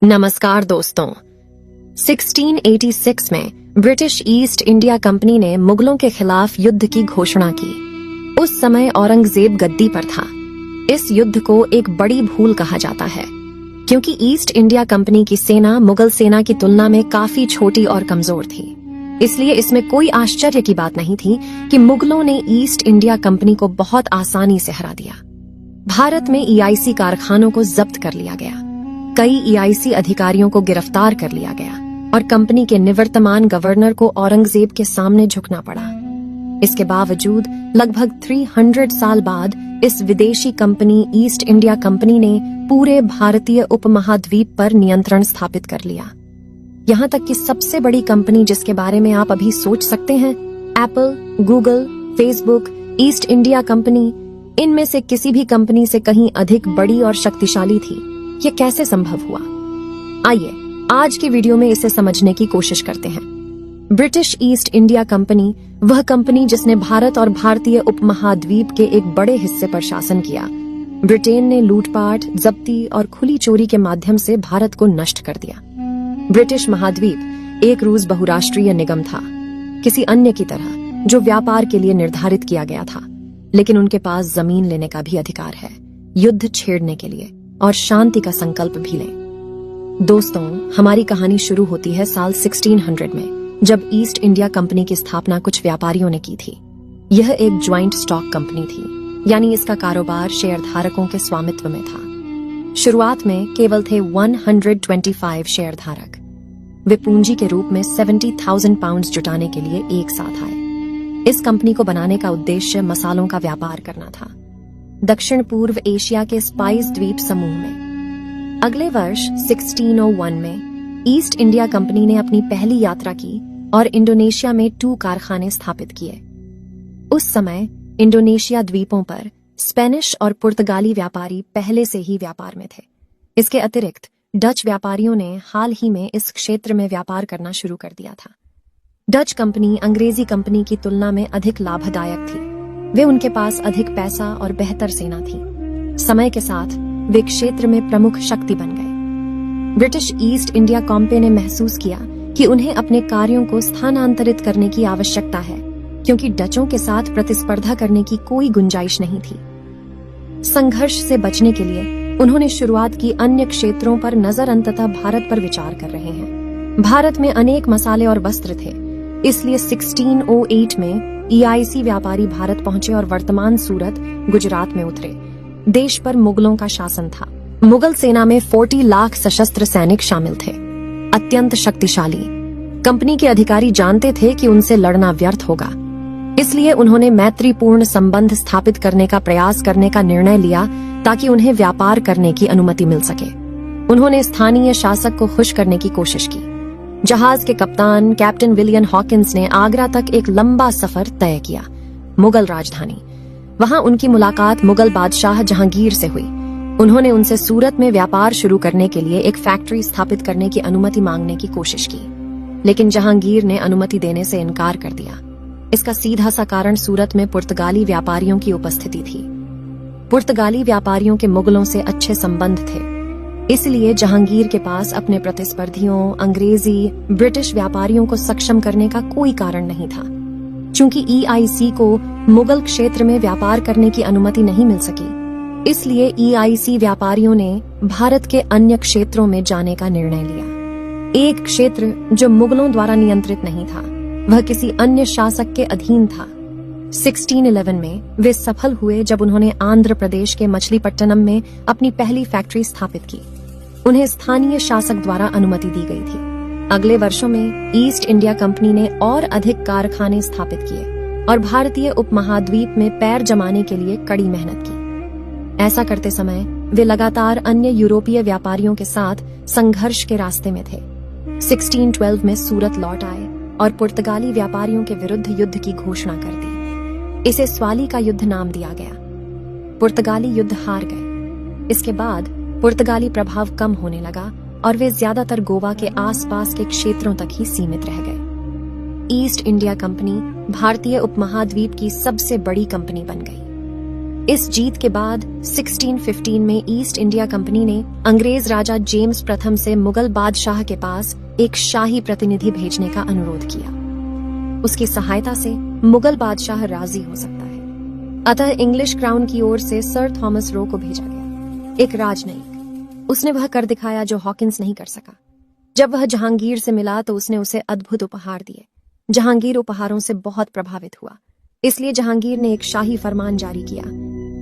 नमस्कार दोस्तों। 1686 में ब्रिटिश ईस्ट इंडिया कंपनी ने मुगलों के खिलाफ युद्ध की घोषणा की। उस समय औरंगजेब गद्दी पर था। इस युद्ध को एक बड़ी भूल कहा जाता है, क्योंकि ईस्ट इंडिया कंपनी की सेना मुगल सेना की तुलना में काफी छोटी और कमजोर थी। इसलिए इसमें कोई आश्चर्य की बात नहीं थी कि मुगलों ने ईस्ट इंडिया कंपनी को बहुत आसानी से हरा दिया। भारत में ईआईसी कारखानों को जब्त कर लिया गया, कई ईआईसी अधिकारियों को गिरफ्तार कर लिया गया और कंपनी के निवर्तमान गवर्नर को औरंगजेब के सामने झुकना पड़ा। इसके बावजूद लगभग 300 साल बाद इस विदेशी कंपनी ईस्ट इंडिया कंपनी ने पूरे भारतीय उपमहाद्वीप पर नियंत्रण स्थापित कर लिया। यहाँ तक कि सबसे बड़ी कंपनी जिसके बारे में आप अभी सोच सकते हैं, Apple, Google, Facebook, east India company, इनमें से किसी भी कंपनी से कहीं अधिक बड़ी और शक्तिशाली थी। ये कैसे संभव हुआ? आइए आज की वीडियो में इसे समझने की कोशिश करते हैं। ब्रिटिश ईस्ट इंडिया कंपनी वह कंपनी जिसने भारत और भारतीय उपमहाद्वीप के एक बड़े हिस्से पर शासन किया। ब्रिटेन ने लूटपाट, जब्ती और खुली चोरी के माध्यम से भारत को नष्ट कर दिया। ब्रिटिश महाद्वीप एक रूस बहुराष्ट्रीय निगम था, किसी अन्य की तरह जो व्यापार के लिए निर्धारित किया गया था, लेकिन उनके पास जमीन लेने का भी अधिकार है, युद्ध छेड़ने के लिए और शांति का संकल्प भी लें। दोस्तों, हमारी कहानी शुरू होती है साल 1600 में, जब ईस्ट इंडिया कंपनी की स्थापना कुछ व्यापारियों ने की थी। यह एक ज्वाइंट स्टॉक कंपनी थी, यानी इसका कारोबार शेयरधारकों के स्वामित्व में था। शुरुआत में केवल थे 125 शेयरधारक। वे पूंजी के रूप में 70,000 पाउंड जुटाने के लिए एक साथ आए। इस कंपनी को बनाने का उद्देश्य मसालों का व्यापार करना था, दक्षिण पूर्व एशिया के स्पाइस द्वीप समूह में। अगले वर्ष 1601 में ईस्ट इंडिया कंपनी ने अपनी पहली यात्रा की और इंडोनेशिया में 2 कारखाने स्थापित किए। उस समय इंडोनेशिया द्वीपों पर स्पेनिश और पुर्तगाली व्यापारी पहले से ही व्यापार में थे। इसके अतिरिक्त डच व्यापारियों ने हाल ही में इस क्षेत्र में व्यापार करना शुरू कर दिया था। डच कंपनी अंग्रेजी कंपनी की तुलना में अधिक लाभदायक थी। वे उनके पास अधिक पैसा और बेहतर सेना थी। समय के साथ वे क्षेत्र में प्रमुख शक्ति बन गए। ब्रिटिश ईस्ट इंडिया कंपनी ने महसूस किया कि उन्हें अपने कार्यों को स्थानांतरित करने की आवश्यकता है, क्योंकि डचों के साथ प्रतिस्पर्धा करने की कोई गुंजाइश नहीं थी। संघर्ष से बचने के लिए उन्होंने शुरुआत की अन्य क्षेत्रों पर नजर, अंततः भारत पर विचार कर रहे हैं। भारत में अनेक मसाले और वस्त्र थे, इसलिए 1608 में ईआईसी व्यापारी भारत पहुंचे और वर्तमान सूरत, गुजरात में उतरे। देश पर मुगलों का शासन था। मुगल सेना में 40 लाख सशस्त्र सैनिक शामिल थे, अत्यंत शक्तिशाली। कंपनी के अधिकारी जानते थे कि उनसे लड़ना व्यर्थ होगा, इसलिए उन्होंने मैत्रीपूर्ण संबंध स्थापित करने का प्रयास करने का निर्णय लिया ताकि उन्हें व्यापार करने की अनुमति मिल सके। उन्होंने स्थानीय शासक को खुश करने की कोशिश की। जहाज के कप्तान कैप्टन विलियम हॉकिंस ने आगरा तक एक लंबा सफर तय किया, मुगल राजधानी। वहां उनकी मुलाकात मुगल बादशाह जहांगीर से हुई। उन्होंने उनसे सूरत में व्यापार शुरू करने के लिए एक फैक्ट्री स्थापित करने की अनुमति मांगने की कोशिश की, लेकिन जहांगीर ने अनुमति देने से इनकार कर दिया। इसका सीधा सा कारण सूरत में पुर्तगाली व्यापारियों की उपस्थिति थी। पुर्तगाली व्यापारियों के मुगलों से अच्छे संबंध थे, इसलिए जहांगीर के पास अपने प्रतिस्पर्धियों अंग्रेजी, ब्रिटिश व्यापारियों को सक्षम करने का कोई कारण नहीं था। चूंकि ईआईसी को मुगल क्षेत्र में व्यापार करने की अनुमति नहीं मिल सकी, इसलिए ईआईसी व्यापारियों ने भारत के अन्य क्षेत्रों में जाने का निर्णय लिया। एक क्षेत्र जो मुगलों द्वारा नियंत्रित नहीं था, वह किसी अन्य शासक के अधीन था। 1611 में वे सफल हुए जब उन्होंने आंध्र प्रदेश के मछलीपट्टनम में अपनी पहली फैक्ट्री स्थापित की। उन्हें स्थानीय शासक द्वारा अनुमति दी गई थी। अगले वर्षों में ईस्ट इंडिया कंपनी ने और अधिक कारखाने स्थापित किए और भारतीय उपमहाद्वीप में पैर जमाने के लिए कड़ी मेहनत की। ऐसा करते समय वे लगातार अन्य यूरोपीय व्यापारियों के साथ संघर्ष के रास्ते में थे। 1612 में सूरत लौट आए और पुर्तगाली व्यापारियों के विरुद्ध युद्ध की घोषणा कर दी। इसे स्वाली का युद्ध नाम दिया गया। पुर्तगाली युद्ध हार गए। इसके बाद पुर्तगाली प्रभाव कम होने लगा और वे ज्यादातर गोवा के आसपास के क्षेत्रों तक ही सीमित रह गए। ईस्ट इंडिया कंपनी भारतीय उपमहाद्वीप की सबसे बड़ी कंपनी बन गई। इस जीत के बाद 1615 में ईस्ट इंडिया कंपनी ने अंग्रेज राजा जेम्स प्रथम से मुगल बादशाह के पास एक शाही प्रतिनिधि भेजने का अनुरोध किया। उसकी सहायता से मुगल बादशाह राजी हो सकता है। अतः इंग्लिश क्राउन की ओर से सर थॉमस रो को भेजा गया, एक राजनयिक। उसने वह कर दिखाया जो हॉकिंस नहीं कर सका। जब वह जहांगीर से मिला तो उसने उसे अद्भुत उपहार दिए। जहांगीर उपहारों से बहुत प्रभावित हुआ, इसलिए जहांगीर ने एक शाही फरमान जारी किया,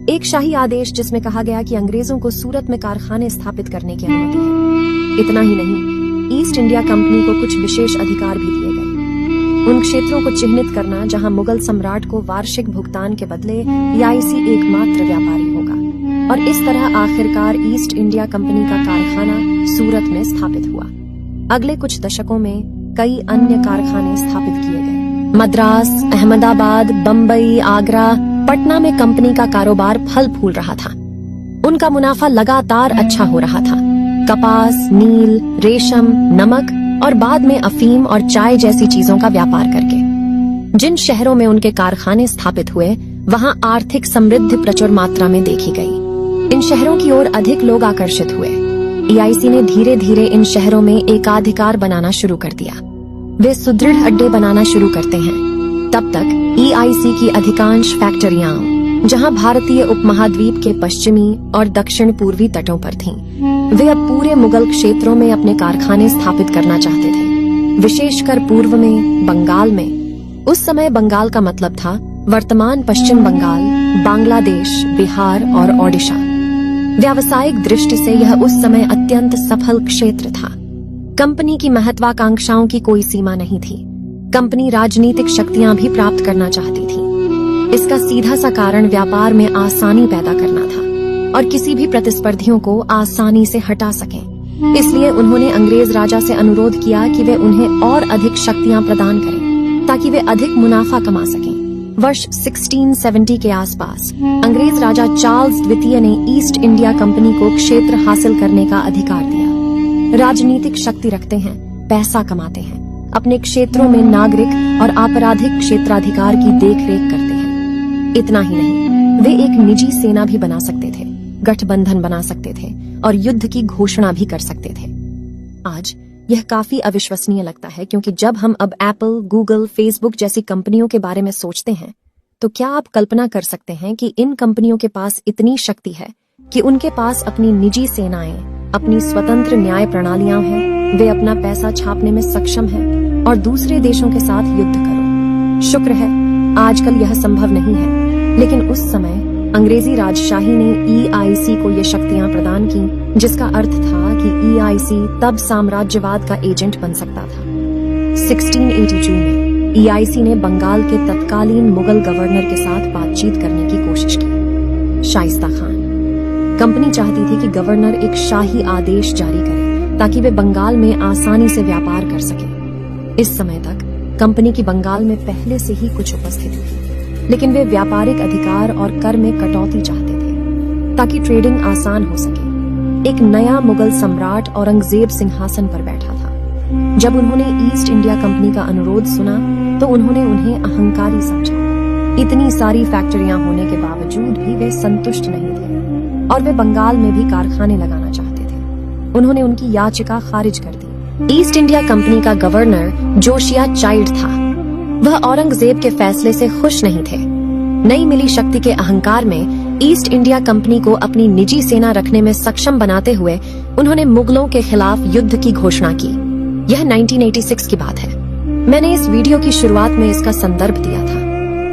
एक शाही आदेश जिसमें कहा गया कि अंग्रेजों को सूरत में कारखाने स्थापित करने की अनुमति है। इतना ही नहीं, ईस्ट इंडिया कंपनी को कुछ विशेष अधिकार भी दिए गए। उन क्षेत्रों को चिन्हित करना जहां मुगल सम्राट को वार्षिक भुगतान के बदले ईआईसी एकमात्र व्यापारी होगा। और इस तरह आखिरकार ईस्ट इंडिया कंपनी का कारखाना सूरत में स्थापित हुआ। अगले कुछ दशकों में कई अन्य कारखाने स्थापित किए गए। मद्रास, अहमदाबाद, बम्बई, आगरा, पटना में कंपनी का कारोबार फल फूल रहा था। उनका मुनाफा लगातार अच्छा हो रहा था। कपास, नील, रेशम, नमक और बाद में अफीम और चाय जैसी चीजों का व्यापार करके जिन शहरों में उनके कारखाने स्थापित हुए, वहां आर्थिक समृद्धि प्रचुर मात्रा में देखी गई। इन शहरों की ओर अधिक लोग आकर्षित हुए। ईआईसी ने धीरे धीरे इन शहरों में एकाधिकार बनाना शुरू कर दिया। वे सुदृढ़ अड्डे बनाना शुरू करते हैं। तब तक ईआईसी की अधिकांश फैक्ट्रियां, जहां भारतीय उपमहाद्वीप के पश्चिमी और दक्षिण पूर्वी तटों पर थीं, वे अब पूरे मुगल क्षेत्रों में अपने कारखाने स्थापित करना चाहते थे, विशेषकर पूर्व में बंगाल में। उस समय बंगाल का मतलब था वर्तमान पश्चिम बंगाल, बांग्लादेश, बिहार और ओडिशा। व्यावसायिक दृष्टि से यह उस समय अत्यंत सफल क्षेत्र था। कंपनी की महत्वाकांक्षाओं की कोई सीमा नहीं थी। कंपनी राजनीतिक शक्तियां भी प्राप्त करना चाहती थी। इसका सीधा सा कारण व्यापार में आसानी पैदा करना था और किसी भी प्रतिस्पर्धियों को आसानी से हटा सकें। इसलिए उन्होंने अंग्रेज राजा से अनुरोध किया कि वे उन्हें और अधिक शक्तियां प्रदान करें ताकि वे अधिक मुनाफा कमा सकें। वर्ष 1670 के आसपास अंग्रेज राजा चार्ल्स द्वितीय ने ईस्ट इंडिया कंपनी को क्षेत्र हासिल करने का अधिकार दिया। राजनीतिक शक्ति रखते हैं, पैसा कमाते हैं, अपने क्षेत्रों में नागरिक और आपराधिक क्षेत्राधिकार की देखरेख करते हैं। इतना ही नहीं, वे एक निजी सेना भी बना सकते थे, गठबंधन बना सकते थे और युद्ध की घोषणा भी कर सकते थे। आज यह काफी अविश्वसनीय लगता है, क्योंकि जब हम अब एप्पल, गूगल, फेसबुक जैसी कंपनियों के बारे में सोचते हैं, तो क्या आप कल्पना कर सकते हैं कि इन कंपनियों के पास इतनी शक्ति है कि उनके पास अपनी निजी सेनाएं, अपनी स्वतंत्र न्याय प्रणालियां हैं, वे अपना पैसा छापने में सक्षम हैं और दूसरे देशों के साथ युद्ध करो। शुक्र है आजकल यह संभव नहीं है, लेकिन उस समय अंग्रेजी राजशाही ने ईआईसी को ये शक्तियां प्रदान की, जिसका अर्थ था कि ईआईसी तब साम्राज्यवाद का एजेंट बन सकता था। 1682 में ईआईसी ने बंगाल के तत्कालीन मुगल गवर्नर के साथ बातचीत करने की कोशिश की, शाइस्ता खान। कंपनी चाहती थी कि गवर्नर एक शाही आदेश जारी करे ताकि वे बंगाल में आसानी से व्यापार कर सकें। इस समय तक कंपनी की बंगाल में पहले से ही कुछ उपस्थिति थी, लेकिन वे व्यापारिक अधिकार और कर में कटौती चाहते थे ताकि ट्रेडिंग आसान हो सके। एक नया मुगल सम्राट औरंगजेब सिंहासन पर बैठा था। जब उन्होंने ईस्ट इंडिया कंपनी का अनुरोध सुना तो उन्होंने उन्हें अहंकारी समझा। इतनी सारी फैक्ट्रियां होने के बावजूद भी वे संतुष्ट नहीं थे और वे बंगाल में भी कारखाने लगाना चाहते थे। उन्होंने उनकी याचिका खारिज कर दी। ईस्ट इंडिया कंपनी का गवर्नर जोशिया चाइल्ड था। वह औरंगजेब के फैसले से खुश नहीं थे। नई मिली शक्ति के अहंकार में ईस्ट इंडिया कंपनी को अपनी निजी सेना रखने में सक्षम बनाते हुए उन्होंने मुगलों के खिलाफ युद्ध की घोषणा की। यह 1986 की बात है। मैंने इस वीडियो की शुरुआत में इसका संदर्भ दिया था।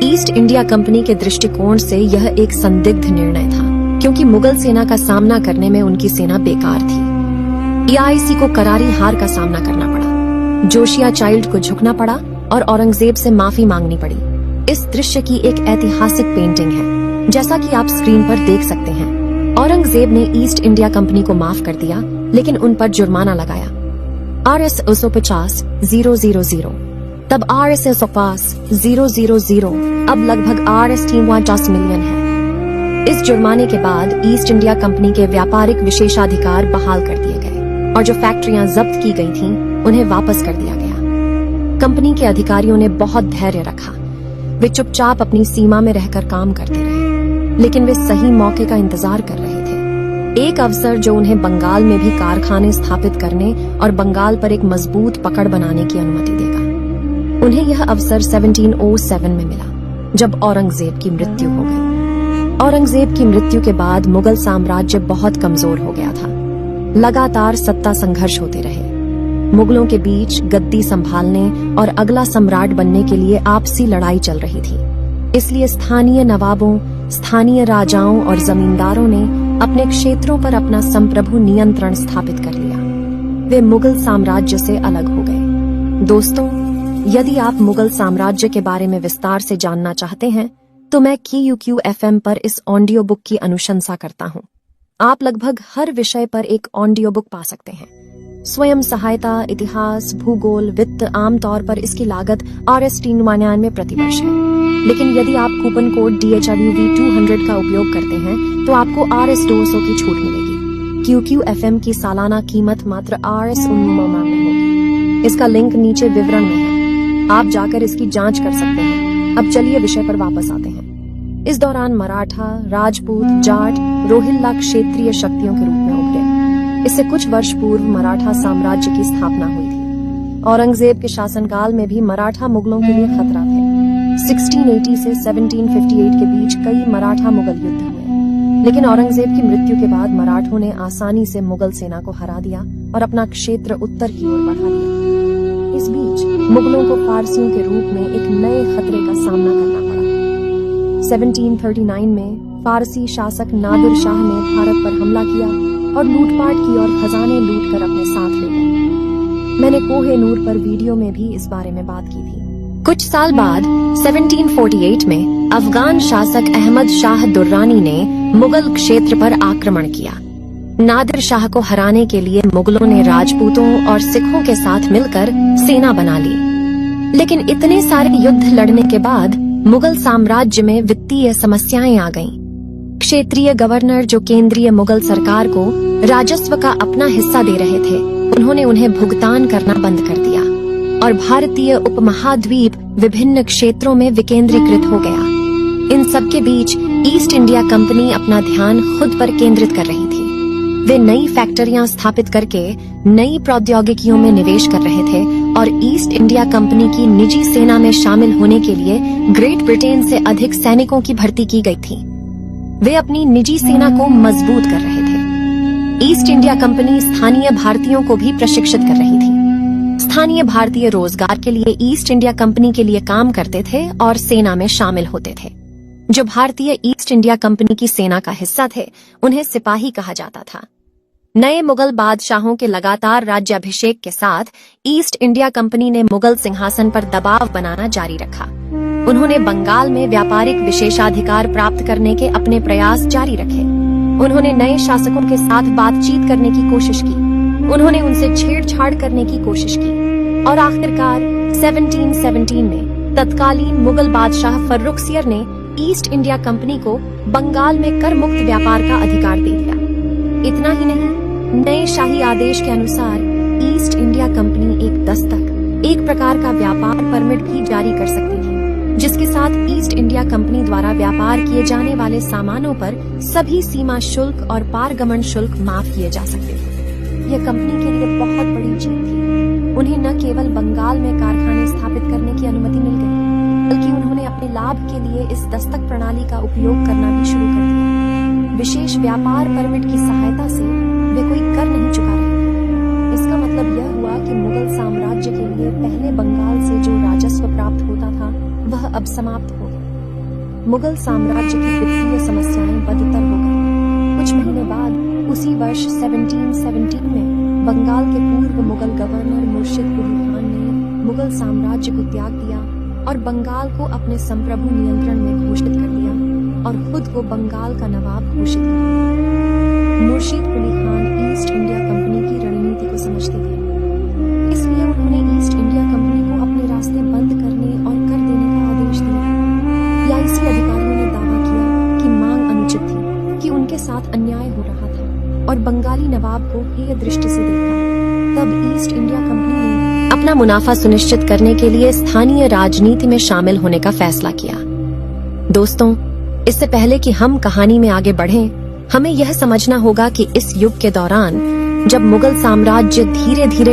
ईस्ट इंडिया कंपनी के दृष्टिकोण से यह एक संदिग्ध निर्णय था, क्योंकि मुगल सेना का सामना करने में उनकी सेना बेकार थी। ईआईसी को करारी हार का सामना करना पड़ा। जोशिया चाइल्ड को झुकना पड़ा और औरंगजेब से माफी मांगनी पड़ी। इस दृश्य की एक ऐतिहासिक पेंटिंग है, जैसा कि आप स्क्रीन पर देख सकते हैं। औरंगजेब ने ईस्ट इंडिया कंपनी को माफ कर दिया, लेकिन उन पर जुर्माना लगाया। RS 250,000, तब RS 250,000 अब लगभग RS 350 मिलियन है। इस जुर्माने के बाद ईस्ट इंडिया कंपनी के व्यापारिक विशेषाधिकार बहाल कर दिए गए और जो फैक्ट्रियां जब्त की गई थीं, उन्हें वापस कर दिया गया। कंपनी के अधिकारियों ने बहुत धैर्य रखा। वे चुपचाप अपनी सीमा में रहकर काम करते रहे। लेकिन वे सही मौके का इंतजार कर रहे थे। एक अवसर जो उन्हें बंगाल में भी कारखाने स्थापित करने और बंगाल पर एक मजबूत पकड़ बनाने की अनुमति देगा। उन्हें यह अवसर 1707 में मिला, जब औरंगजेब की मृत्यु हो गई। औरंगजेब की मृत्यु के बाद मुगल साम्राज्य बहुत कमजोर हो गया था। लगातार सत्ता संघर्ष होते रहे। मुगलों के बीच गद्दी संभालने और अगला सम्राट बनने के लिए आपसी लड़ाई चल रही थी। इसलिए स्थानीय नवाबों, स्थानीय राजाओं और जमींदारों ने अपने क्षेत्रों पर अपना संप्रभु नियंत्रण स्थापित कर लिया। वे मुगल साम्राज्य से अलग हो गए। दोस्तों, यदि आप मुगल साम्राज्य के बारे में विस्तार से जानना चाहते हैं तो मैं KUQ FM पर इस ऑडियो बुक की अनुशंसा करता हूँ। आप लगभग हर विषय पर एक ऑडियो बुक पा सकते हैं। स्वयं सहायता, इतिहास, भूगोल, वित्त, आमतौर पर इसकी लागत Rs399 प्रतिवर्ष है। लेकिन यदि आप कूपन कोड DHRUV200 का उपयोग करते हैं तो आपको Rs200 की छूट मिलेगी। QQ FM की सालाना कीमत मात्र Rs1999 में होगी। इसका लिंक नीचे विवरण में है, आप जाकर इसकी जांच कर सकते हैं। अब चलिए विषय पर वापस आते हैं। इस दौरान मराठा, राजपूत, जाट, रोहिल्ला क्षेत्रीय शक्तियों के रूप में उभरे। इससे कुछ वर्ष पूर्व मराठा साम्राज्य की स्थापना हुई थी। औरंगजेब के शासनकाल में भी मराठा मुगलों के लिए खतरा थे। 1680 से 1758 के बीच कई मराठा मुगल युद्ध हुए, लेकिन औरंगजेब की मृत्यु के बाद मराठों ने आसानी से मुगल सेना को हरा दिया और अपना क्षेत्र उत्तर की ओर बढ़ा लिया। इस बीच मुगलों को फारसियों के रूप में एक नए खतरे का सामना करना पड़ा। 1739 में फारसी शासक नादिर शाह ने भारत पर हमला किया और लूटपाट की और खजाने लूटकर अपने साथ ले गए। मैंने कोह-ए-नूर पर वीडियो में भी इस बारे में बात की थी। कुछ साल बाद 1748 में अफगान शासक अहमद शाह दुर्रानी ने मुगल क्षेत्र पर आक्रमण किया। नादिर शाह को हराने के लिए मुगलों ने राजपूतों और सिखों के साथ मिलकर सेना बना ली। लेकिन इतने सारे युद्ध लड़ने के बाद मुगल साम्राज्य में वित्तीय समस्याएं आ गईं। क्षेत्रीय गवर्नर जो केंद्रीय मुगल सरकार को राजस्व का अपना हिस्सा दे रहे थे, उन्होंने उन्हें भुगतान करना बंद कर दिया और भारतीय उपमहाद्वीप विभिन्न क्षेत्रों में विकेंद्रीकृत हो गया। इन सब के बीच ईस्ट इंडिया कंपनी अपना ध्यान खुद पर केंद्रित कर रही थी। वे नई फैक्ट्रियां स्थापित करके नई प्रौद्योगिकियों में निवेश कर रहे थे और ईस्ट इंडिया कंपनी की निजी सेना में शामिल होने के लिए ग्रेट ब्रिटेन से अधिक सैनिकों की भर्ती की गई थी। वे अपनी निजी सेना को मजबूत कर रहे थे। ईस्ट इंडिया कंपनी स्थानीय भारतीयों को भी प्रशिक्षित कर रही थी। स्थानीय भारतीय रोजगार के लिए ईस्ट इंडिया कंपनी के लिए काम करते थे और सेना में शामिल होते थे। जो भारतीय ईस्ट इंडिया कंपनी की सेना का हिस्सा थे, उन्हें सिपाही कहा जाता था। नए मुगल बादशाहों के लगातार राज्याभिषेक के साथ ईस्ट इंडिया कंपनी ने मुगल सिंहासन पर दबाव बनाना जारी रखा। उन्होंने बंगाल में व्यापारिक विशेषाधिकार प्राप्त करने के अपने प्रयास जारी रखे। उन्होंने नए शासकों के साथ बातचीत करने की कोशिश की। उन्होंने उनसे छेड़छाड़ करने की कोशिश की और आखिरकार 1717 में तत्कालीन मुगल बादशाह फर्रुखसियर ने ईस्ट इंडिया कंपनी को बंगाल में कर मुक्त व्यापार का अधिकार दे दिया। इतना ही नहीं, नए शाही आदेश के अनुसार ईस्ट इंडिया कंपनी एक दस्तक, एक प्रकार का व्यापार परमिट भी जारी कर सकती थी, जिसके साथ ईस्ट इंडिया कंपनी द्वारा व्यापार किए जाने वाले सामानों पर सभी सीमा शुल्क और पारगमन शुल्क माफ किए जा सकते थे। यह कंपनी के लिए बहुत बड़ी जीत थी। उन्हें न केवल बंगाल में कारखाने स्थापित करने की अनुमति मिल गई, बल्कि उन्होंने अपने लाभ के लिए इस दस्तक प्रणाली का उपयोग करना भी शुरू कर दिया। विशेष व्यापार परमिट की सहायता से वे कोई कर नहीं चुका रहे। इसका मतलब यह हुआ कि मुगल साम्राज्य के लिए पहले बंगाल से जो राजस्व प्राप्त होता था, वह अब समाप्त हो गया। मुगल साम्राज्य की वित्तीय समस्याएं बदतर हो गईं। कुछ महीने बाद उसी वर्ष 1717 में बंगाल के पूर्व मुगल गवर्नर मुर्शिद कुली खान ने मुगल साम्राज्य को त्याग दिया और बंगाल को अपने संप्रभु नियंत्रण में घोषित कर लिया और खुद को बंगाल का नवाब घोषित कर दिया। मुर्शिद Quli Khan east India company की रणनीति को समझते थे, इसलिए उन्होंने ईस्ट इंडिया कंपनी को अपने रास्ते बंद करने और कर देने का आदेश दिया। याइसी अधिकारियों ने दावा किया कि मांग अनुचित थी, कि उनके साथ अन्याय हो रहा था और बंगाली नवाब को हेय दृष्टि से देखा। तब ईस्ट इंडिया कंपनी ने अपना मुनाफा सुनिश्चित करने के लिए स्थानीय राजनीति में शामिल होने का फैसला किया। दोस्तों, इससे पहले कि हम कहानी में आगे बढ़ें, हमें यह समझना होगा कि इस युग के दौरान जब मुगल साम्राज्य धीरे धीरे